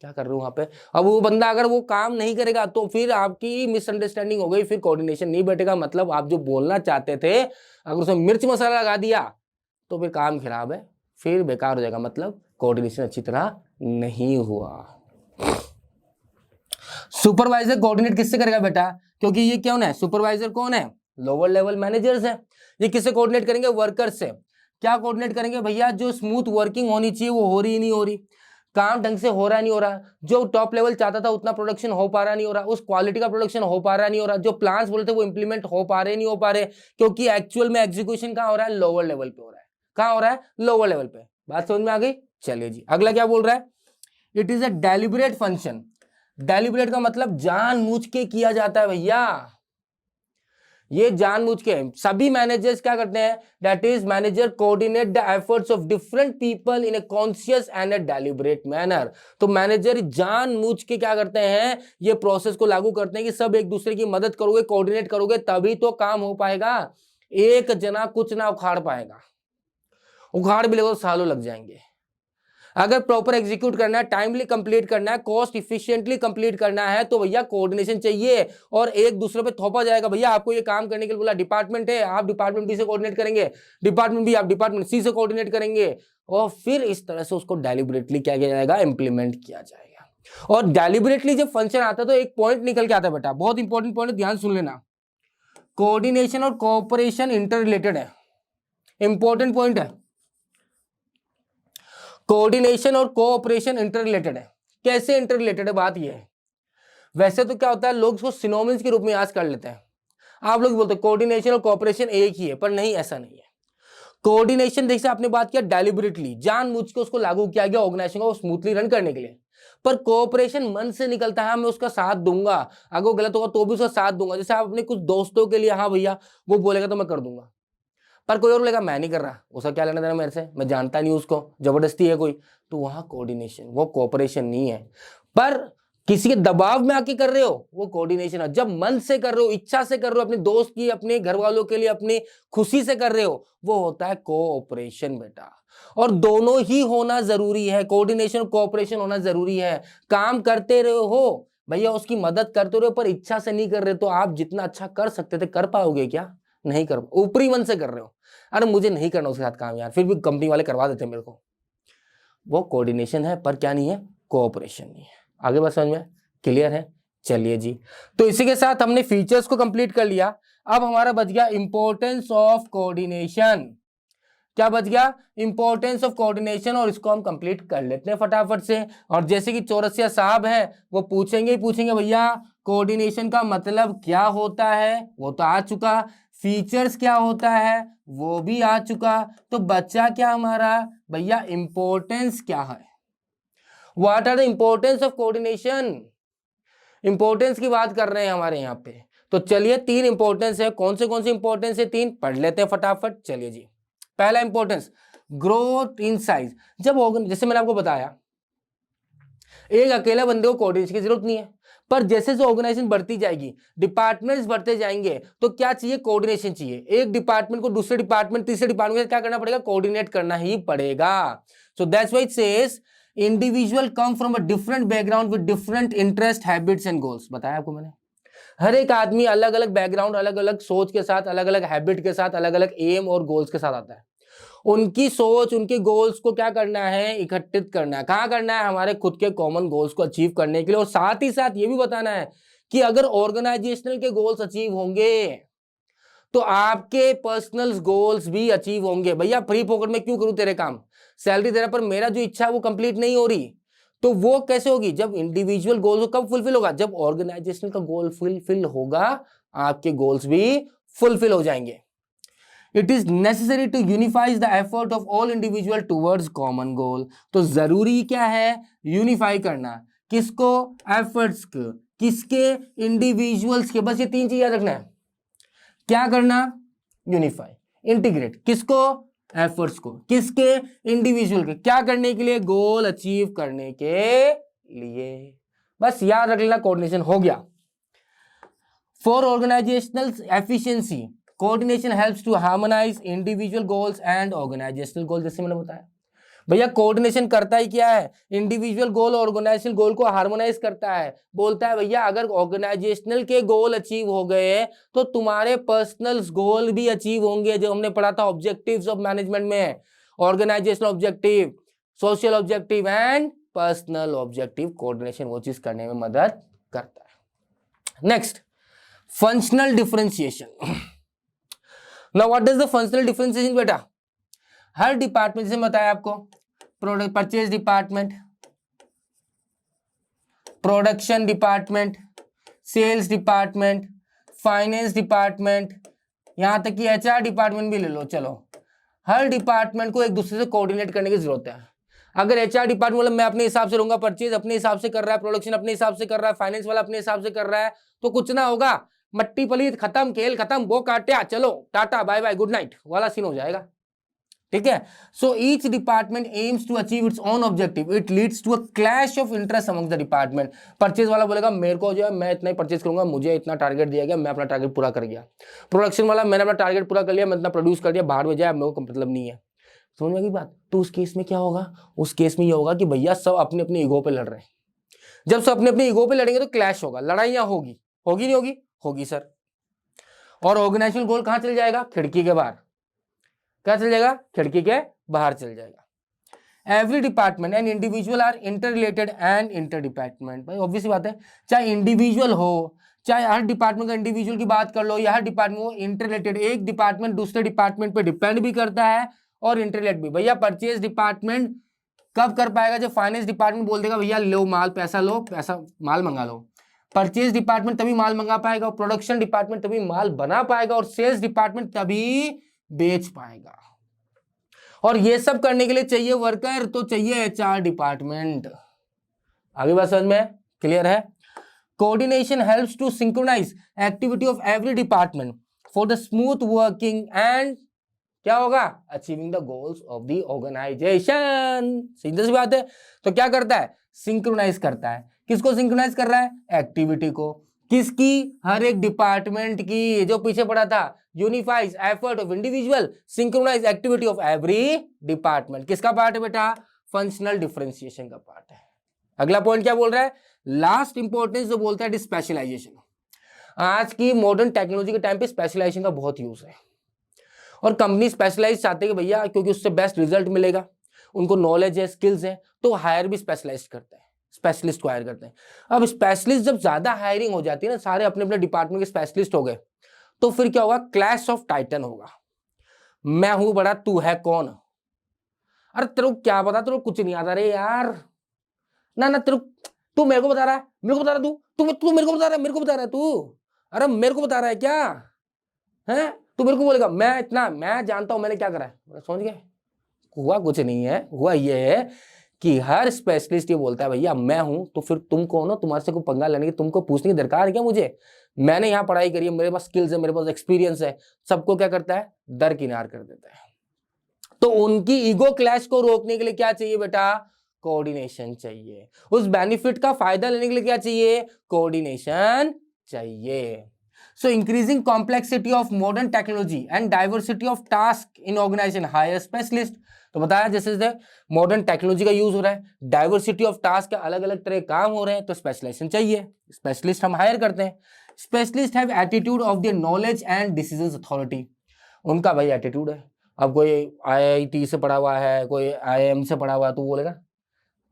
क्या कर रहे हो वहां पे। अब वो बंदा अगर वो काम नहीं करेगा तो फिर आपकी मिसअंडरस्टैंडिंग हो गई, फिर कोऑर्डिनेशन नहीं बैठेगा। मतलब आप जो बोलना चाहते थे अगर उसमें मिर्च मसाला लगा दिया तो फिर काम खराब है, फिर बेकार हो जाएगा, मतलब कोऑर्डिनेशन अच्छी तरह नहीं हुआ। सुपरवाइजर कोऑर्डिनेट किससे करेगा बेटा? क्योंकि ये कौन है? सुपरवाइजर कौन है? लोअर लेवल मैनेजर्स हैं। ये किससे कोऑर्डिनेट करेंगे? वर्कर्स से। क्या कोऑर्डिनेट करेंगे भैया? जो स्मूथ वर्किंग होनी चाहिए वो हो रही नहीं हो रही, काम ढंग से हो रहा नहीं हो रहा, जो टॉप लेवल चाहता था उतना प्रोडक्शन हो पा रहा नहीं हो रहा, उस क्वालिटी का प्रोडक्शन हो पा रहा नहीं हो रहा, जो प्लान्स बोलते वो इंप्लीमेंट हो पा रहे नहीं हो पा रहे, क्योंकि एक्चुअल में एग्जीक्यूशन कहाँ हो रहा है? लोअर लेवल पे हो रहा है। कहाँ हो रहा है? लोअर लेवल पे। बात समझ में आ गई? चलिए जी, अगला क्या बोल रहा है? It is a deliberate function. Deliberate का मतलब जानबूझ के किया जाता है भैया, ये जानबूझ के। सभी मैनेजर्स क्या करते हैं? That is manager coordinate the efforts of different people in a conscious and a deliberate manner. तो मैनेजर जानबूझ के क्या करते हैं? ये प्रोसेस को लागू करते हैं कि सब एक दूसरे की मदद करोगे, कोऑर्डिनेट करोगे, तभी तो काम हो पाएगा। एक जना कुछ ना उखाड़ पाएगा, उखाड़ भी लगो तो सालों लग जाएंगे। अगर प्रॉपर एग्जीक्यूट करना है, टाइमली कंप्लीट करना है, कॉस्ट इफिशिएंटली कंप्लीट करना है, तो भैया कोऑर्डिनेशन चाहिए। और एक दूसरे पे थोपा जाएगा, भैया आपको ये काम करने के लिए बोला, डिपार्टमेंट है, आप डिपार्टमेंट बी से कोऑर्डिनेट करेंगे, डिपार्टमेंट बी आप डिपार्टमेंट सी से कोऑर्डिनेट करेंगे, और फिर इस तरह से उसको डेलिबरेटली क्या किया जाएगा? इंप्लीमेंट किया जाएगा। और डेलिबरेटली जब फंक्शन आता है तो एक पॉइंट निकल के आता है बेटा, बहुत इंपॉर्टेंट पॉइंट, ध्यान सुन लेना। कोऑर्डिनेशन और कोऑपरेशन इंटर रिलेटेड है, इंपॉर्टेंट पॉइंट है। कोऑर्डिनेशन और कोऑपरेशन इंटर रिलेटेड है। कैसे इंटर रिलेटेड है? बात यह है, वैसे तो क्या होता है, लोग इसको सिनोनिम्स के रूप में याद कर लेते हैं। आप लोग बोलते हैं कोऑर्डिनेशन और कोऑपरेशन एक ही है, पर नहीं, ऐसा नहीं है। कोऑर्डिनेशन जैसे आपने बात किया, डेलिबरेटली जानबूझ के उसको लागू किया गया ऑर्गेनाइजेशन को स्मूथली रन करने के लिए। पर कोऑपरेशन मन से निकलता है, मैं उसका साथ दूंगा, अगर वो गलत होगा तो भी उसका साथ दूंगा। जैसे आप अपने कुछ दोस्तों के लिए, हाँ भैया वो बोलेगा तो मैं कर दूंगा, पर कोई और बोलेगा मैं नहीं कर रहा, उसका क्या लेना देना मेरे से, मैं जानता नहीं उसको, जबरदस्ती है कोई, तो वहां कोऑर्डिनेशन, वो कोऑपरेशन नहीं है। पर किसी के दबाव में आके कर रहे हो, वो कोऑर्डिनेशन है। जब मन से कर रहे हो, इच्छा से कर रहे हो, अपने दोस्त की, अपने घर वालों के लिए, अपनी खुशी से कर रहे हो, वो होता है कोऑपरेशन बेटा। और दोनों ही होना जरूरी है, कोऑर्डिनेशन और कोऑपरेशन होना जरूरी है। काम करते रहे हो भैया, उसकी मदद करते रहो, पर इच्छा से नहीं कर रहे, तो आप जितना अच्छा कर सकते थे कर पाओगे क्या? नहीं कर, ऊपरी मन से कर रहे हो, अरे मुझे नहीं करना उसके साथ काम यार, फिर भी कंपनी वाले करवा देते मेरे को, वो कोऑर्डिनेशन है, पर क्या नहीं है? कोऑपरेशन नहीं है। आगे बात समझ में क्लियर है? चलिए जी, तो इसी के साथ हमने फीचर्स को कंप्लीट कर लिया। अब हमारा बच गया इंपॉर्टेंस ऑफ कोऑर्डिनेशन। क्या बच गया? इंपॉर्टेंस ऑफ कोऑर्डिनेशन, और इसको हम कंप्लीट कर लेते हैं फटाफट से। और जैसे कि चौरसिया साहब हैं, वो पूछेंगे ही पूछेंगे भैया कोऑर्डिनेशन का मतलब क्या होता है, वो तो आ चुका, फीचर्स क्या होता है वो भी आ चुका, तो बच्चा क्या हमारा भैया? इंपॉर्टेंस क्या है? What are the importance of coordination? Importance की बात कर रहे हैं हमारे यहाँ पे। तो चलिए, तीन इंपॉर्टेंस है, कौन से इंपॉर्टेंस है? तीन पढ़ लेते हैं फटाफट। चलिए जी, पहला इंपॉर्टेंस, ग्रोथ इन साइज। जब जैसे मैंने आपको बताया, एक अकेला बंदे को कोऑर्डिनेशन की जरूरत नहीं है, पर जैसे जो ऑर्गेनाइजेशन बढ़ती जाएगी, डिपार्टमेंट्स बढ़ते जाएंगे, तो क्या चाहिए? कोऑर्डिनेशन चाहिए। एक डिपार्टमेंट को दूसरे डिपार्टमेंट, तीसरे डिपार्टमेंट क्या करना पड़ेगा? कोऑर्डिनेट करना ही पड़ेगा। So that's why it says individual come from a different background with different interest, habits and goals. बताया आपको मैंने, हर एक आदमी अलग अलग बैकग्राउंड, अलग अलग सोच के साथ, अलग अलग हैबिट के साथ, अलग अलग एम और गोल्स के साथ आता है। उनकी सोच, उनके गोल्स को क्या करना है? इकट्ठित करना है। कहाँ करना है? हमारे खुद के कॉमन गोल्स को अचीव करने के लिए। और साथ ही साथ ये भी बताना है कि अगर ऑर्गेनाइजेशनल के गोल्स अचीव होंगे तो आपके पर्सनल गोल्स भी अचीव होंगे। भैया फ्री पॉकेट में क्यों करूं तेरे काम, सैलरी दे रहा, पर मेरा जो इच्छा है वो कंप्लीट नहीं हो रही, तो वो कैसे होगी? जब इंडिविजुअल गोल कब फुलफिल होगा? जब ऑर्गेनाइजेशनल का गोल फुलफिल होगा, आपके गोल्स भी फुलफिल हो जाएंगे। It is necessary to unifies the effort of all individual towards common goal. तो जरूरी क्या है? यूनिफाई करना। किसको? एफर्ट्स को। किसके? इंडिविजुअल्स के। बस ये तीन चीज याद रखना है। क्या करना? Unify, integrate. किसको? एफर्ट्स को। किसके? इंडिविजुअल के। क्या करने के लिए? गोल अचीव करने के लिए। बस याद रख लेना, कोऑर्डिनेशन हो गया। For organisational efficiency, coordination helps to harmonise individual goals and organisational goal. जैसे मैंने बताया भैया, कोऑर्डिनेशन करता ही क्या है? इंडिविजुअल गोल और ऑर्गेनाइजेशनल गोल को हार्मोनाइज करता है। बोलता है भैया अगर ऑर्गेनाइजेशनल के गोल अचीव हो गए तो तुम्हारे पर्सनल गोल भी अचीव होंगे, जो हमने पढ़ा था ऑब्जेक्टिव्स ऑफ मैनेजमेंट में, organisational objective, social objective and personal objective. Coordination वो चीज करने में मदद करता है। Next, functional differentiation. Now what is the functional differentiation बेटा, हर डिपार्टमेंट जैसे बताया आपको, product purchase department, production department, sales department, finance department, यहां तक कि एचआर डिपार्टमेंट भी ले लो। चलो, हर डिपार्टमेंट को एक दूसरे से कोऑर्डिनेट करने की जरूरत है। अगर एचआर डिपार्टमेंट मतलब मैं अपने हिसाब से रहूंगा, परचेज अपने हिसाब से कर रहा है, प्रोडक्शन अपने हिसाब से कर रहा है, फाइनेंस वाला अपने हिसाब से कर रहा है, तो कुछ ना होगा, मट्टी पलीत खत्म, खेल खत्म, वो काट्या, चलो टाटा बाय बाय गुड नाइट वाला सीन हो जाएगा। ठीक है, so each department aims to achieve its own objective, it leads to a clash of interest among the department. Purchase वाला बोलेगा मेरे को जो है मैं इतना ही परचेज करूंगा, मुझे इतना टारगेट दिया गया, मैं अपना टारगेट पूरा कर गया। प्रोडक्शन वाला मैंने अपना टारगेट पूरा कर लिया, मैं इतना प्रोड्यूस कर दिया, बाहर में जाए मेरे को मतलब नहीं है। समझ में की बात? तो उस केस में क्या होगा, उस केस में ये होगा कि भैया सब अपने अपने ईगो पे लड़ रहे हैं। जब सब अपने अपने ईगो पे लड़ेंगे तो क्लैश होगा, लड़ाइयां होगी, होगी नहीं होगी? होगी सर। और ऑर्गेनाइजेशनल गोल कहां चल जाएगा? खिड़की के बाहर। क्या चल जाएगा? खिड़की के बाहर चल जाएगा। Every department and individual are inter related and inter department. भाई ऑब्वियस बात है, चाहे इंडिविजुअल हो, चाहे हर डिपार्टमेंट का इंडिविजुअल की बात कर लो, या हर डिपार्टमेंट वो इंटर रिलेटेड, एक डिपार्टमेंट दूसरे डिपार्टमेंट पे डिपेंड भी करता है और इंटर रिलेटेड भी। भैया परचेज डिपार्टमेंट कब कर पाएगा? जब फाइनेंस डिपार्टमेंट बोल देगा भैया लो माल, पैसा लो, पैसा माल मंगा लो। परचेज डिपार्टमेंट तभी माल मंगा पाएगा, और प्रोडक्शन डिपार्टमेंट तभी माल बना पाएगा, और सेल्स डिपार्टमेंट तभी बेच पाएगा। और ये सब करने के लिए चाहिए वर्कर, तो चाहिए एचआर डिपार्टमेंट। आगे बात समझ में क्लियर है? Coordination helps to synchronise activity of every department for the smooth working and क्या होगा? Achieving the goals of the organisation. सीधी सी बात है। तो क्या करता है? सिंक्रोनाइज करता है। किसको सिंक्रोनाइज कर रहा है? एक्टिविटी को। किसकी? हर एक डिपार्टमेंट की। जो पीछे पड़ा था, unifies effort of individual, synchronise activity of every department. किसका पार्ट है बेटा? फंक्शनल डिफरेंशिएशन का पार्ट है। अगला पॉइंट क्या बोल रहा है? लास्ट इंपॉर्टेंस जो बोलता है स्पेशलाइजेशन। आज की मॉडर्न टेक्नोलॉजी के टाइम पे स्पेशलाइजेशन का बहुत यूज है, और कंपनी स्पेशलाइज चाहते हैं कि भैया क्योंकि उससे बेस्ट रिजल्ट मिलेगा, उनको नॉलेज है, स्किल्स है, तो हायर भी स्पेशलाइज करते हैं, स्पेशलिस्ट को हायर करते हैं। अब स्पेशलिस्ट जब ज्यादा हायरिंग हो जाती है ना, सारे अपने अपने डिपार्टमेंट के स्पेशलिस्ट हो गए, तो फिर क्या होगा? क्लैश ऑफ टाइटन होगा। मैं हूं बड़ा, तू है कौन? अरे तेरे को क्या पता, तेरे को कुछ नहीं आता रे यार। ना ना तेरे, तू मेरे को बता रहा है, मेरे को बता रहा है, तू मेरे को बता रहा है, मेरे को बता रहा है तू। अरे मेरे को बता रहा है क्या है? तू मेरे को बोलेगा मैं जानता हूं मैंने क्या करा है। समझ गए? हुआ कुछ नहीं है, हुआ ये है कि हर स्पेशलिस्ट ये बोलता है भैया मैं हूं, तो फिर तुम कौन हो? तुम्हारे से कोई पंगा लेने की, तुमको पूछने की दरकार है क्या मुझे? मैंने यहाँ पढ़ाई करी है, मेरे पास स्किल्स है, मेरे पास एक्सपीरियंस है। सबको क्या करता है? दरकिनार कर देता है। तो उनकी ईगो क्लैश को रोकने के लिए क्या चाहिए बेटा? कोऑर्डिनेशन चाहिए। उस बेनिफिट का फायदा लेने के लिए क्या चाहिए? कोऑर्डिनेशन चाहिए। So increasing complexity of modern technology and diversity of task in organization hire specialist। तो बताया जैसे मॉडर्न टेक्नोलॉजी का यूज हो रहा है, डाइवर्सिटी ऑफ टास्क, अलग अलग तरह के काम हो रहे हैं, तो स्पेशलाइजेशन चाहिए, स्पेशलिस्ट हम हायर करते हैं। Specialist have attitude of the knowledge and decision authority. उनका भाई एटीट्यूड है। अब कोई आईआईटी से पढ़ा हुआ है, कोई आईआईएम से पढ़ा हुआ है, तो बोलेगा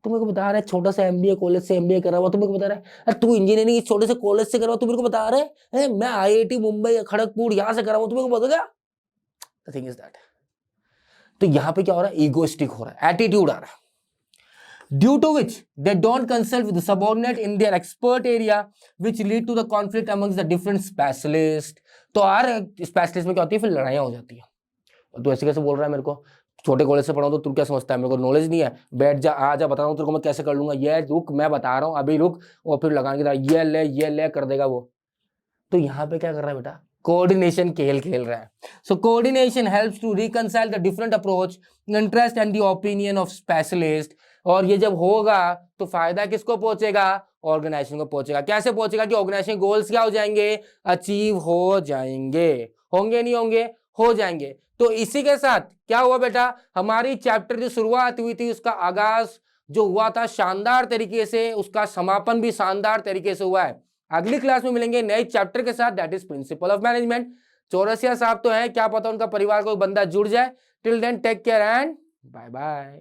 तू मेरे को बता रहा है छोटा सा एमबीए कॉलेज से एमबीए करा हुआ, तू मेरे को बता रहा है, अरे तू इंजीनियरिंग छोटे से कॉलेज से करा हुआ, तू मेरे को बता रहा है मैं आईआईटी मुंबई खड़गपुर यहां से करा हुआ, तू मेरे को बताएगा? The thing is that. तो यहां पे क्या हो रहा है? ईगोइस्टिक हो रहा है, एटीट्यूड आ रहा है, due to which they don't consult with subordinate in their expert area, which lead to the conflict amongst the different specialist. तो हर स्पेशलिस्ट में क्या होती है? फिर लड़ाइयां हो जाती है। तू ऐसे कैसे बोल रहा है मेरे को? छोटे कॉलेज से पढ़ा तो तू क्या समझता है? मेरे को नॉलेज नहीं है, बैठ जा, आ जा, बता रहा हूँ तेरे को मैं कैसे कर लूंगा। ये रुक, मैं बता रहा हूँ, अभी रुक, और फिर लगाने की तरह ये ले कर देगा वो। तो यहाँ पे क्या कर रहा है बेटा? कोऑर्डिनेशन खेल खेल रहा है। So coordination helps to reconcile the different approach, interest and the opinion of specialist. और ये जब होगा तो फायदा किसको पहुंचेगा? ऑर्गेनाइजेशन को पहुंचेगा। कैसे पहुंचेगा? कि ऑर्गेनाइजेशन गोल्स क्या हो जाएंगे? अचीव हो जाएंगे। होंगे नहीं होंगे? हो जाएंगे। तो इसी के साथ क्या हुआ बेटा? हमारी चैप्टर जो शुरुआत हुई थी, उसका आगाज जो हुआ था शानदार तरीके से, उसका समापन भी शानदार तरीके से हुआ है। अगली क्लास में मिलेंगे नए चैप्टर के साथ, that is principle of management. Chaurasia साहब तो है, क्या पता उनका परिवार कोई बंदा जुड़ जाए। Till then take care and bye bye.